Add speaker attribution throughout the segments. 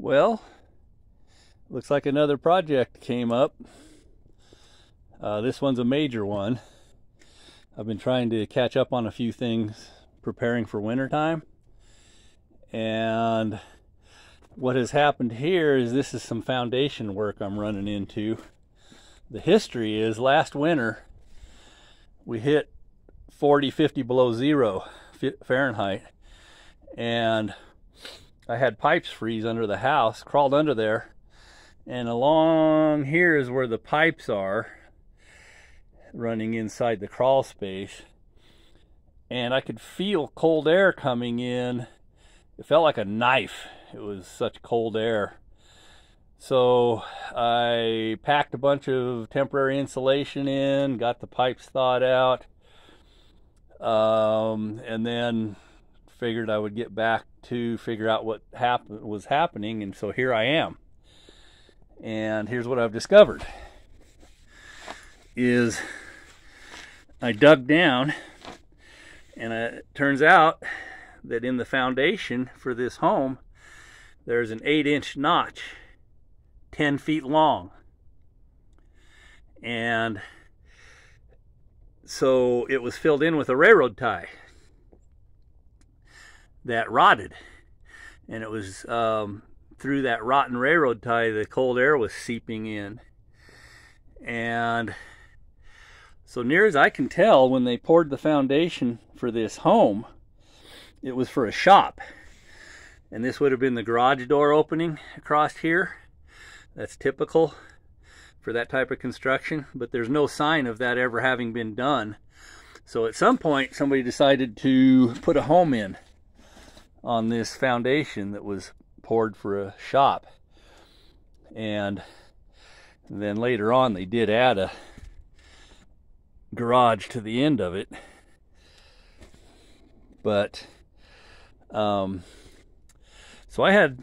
Speaker 1: Well, looks like another project came up. This one's a major one. I've been trying to catch up on a few things preparing for wintertime. And what has happened here is this is some foundation work I'm running into. The history is last winter we hit 40, 50 below zero Fahrenheit. And I had pipes freeze under the house, crawled under there, and along here is where the pipes are running inside the crawl space, and I could feel cold air coming in. It felt like a knife. It was such cold air. So I packed a bunch of temporary insulation in, got the pipes thawed out, and then figured I would get back to figure out what was happening, and so here I am. And here's what I've discovered is I dug down, and it turns out that in the foundation for this home there's an 8-inch notch 10 feet long, and so it was filled in with a railroad tie that rotted, and it was through that rotten railroad tie the cold air was seeping in. And so near as I can tell, when they poured the foundation for this home, it was for a shop, and this would have been the garage door opening across here. That's typical for that type of construction, but there's no sign of that ever having been done. So at some point somebody decided to put a home in on this foundation that was poured for a shop, and then later on they did add a garage to the end of it. But so I had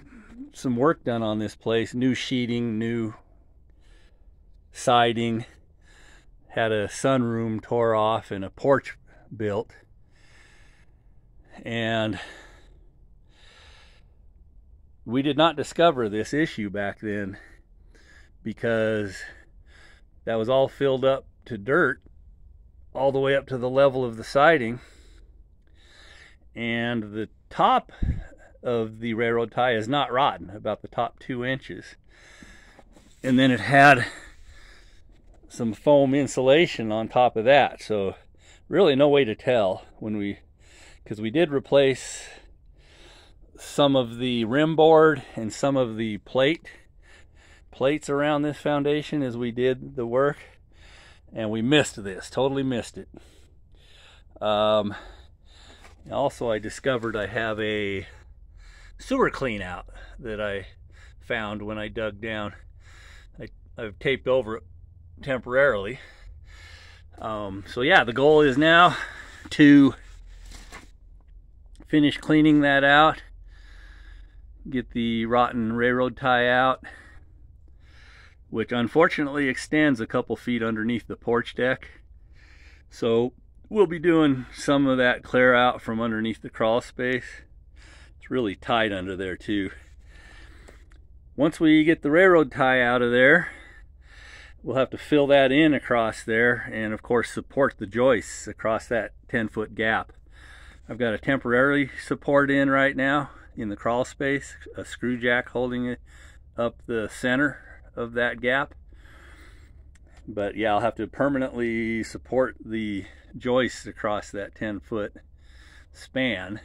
Speaker 1: some work done on this place, new sheeting, new siding, had a sunroom tore off and a porch built, and we did not discover this issue back then because that was all filled up to dirt all the way up to the level of the siding, and the top of the railroad tie is not rotten, about the top 2 inches, and then it had some foam insulation on top of that. So really no way to tell because we did replace some of the rim board and some of the plates around this foundation as we did the work, and we missed this, totally missed it. Also, I discovered I have a sewer clean out that I found when I dug down. I've taped over it temporarily. So yeah, the goal is now to finish cleaning that out, get the rotten railroad tie out, which unfortunately extends a couple feet underneath the porch deck. So we'll be doing some of that clear out from underneath the crawl space. It's really tight under there too. Once we get the railroad tie out of there, we'll have to fill that in across there, and of course support the joists across that 10-foot gap. I've got a temporary support in right now in the crawl space, a screw jack holding it up the center of that gap. But yeah, I'll have to permanently support the joists across that 10-foot span,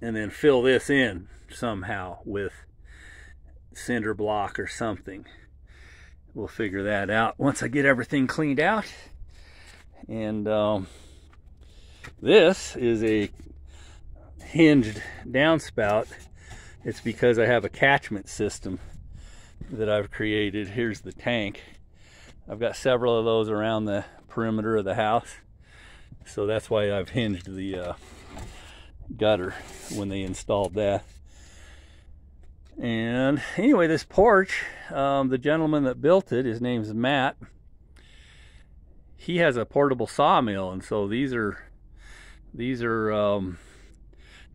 Speaker 1: and then fill this in somehow with cinder block or something. We'll figure that out once I get everything cleaned out. And this is a hinged downspout. It's because I have a catchment system that I've created. Here's the tank. I've got several of those around the perimeter of the house, so that's why I've hinged the gutter when they installed that. And anyway, this porch, the gentleman that built it, his name's Matt, he has a portable sawmill, and so these are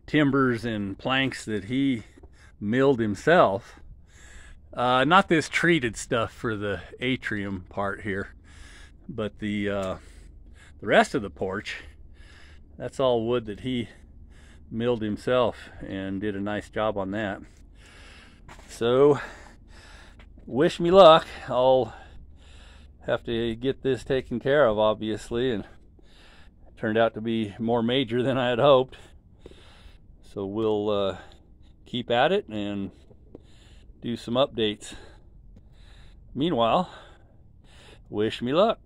Speaker 1: timbers and planks that he milled himself Not this treated stuff for the atrium part here, but the rest of the porch, that's all wood that he milled himself and did a nice job on that. So wish me luck. I'll have to get this taken care of, obviously, and it turned out to be more major than I had hoped. So we'll keep at it and do some updates. Meanwhile, wish me luck.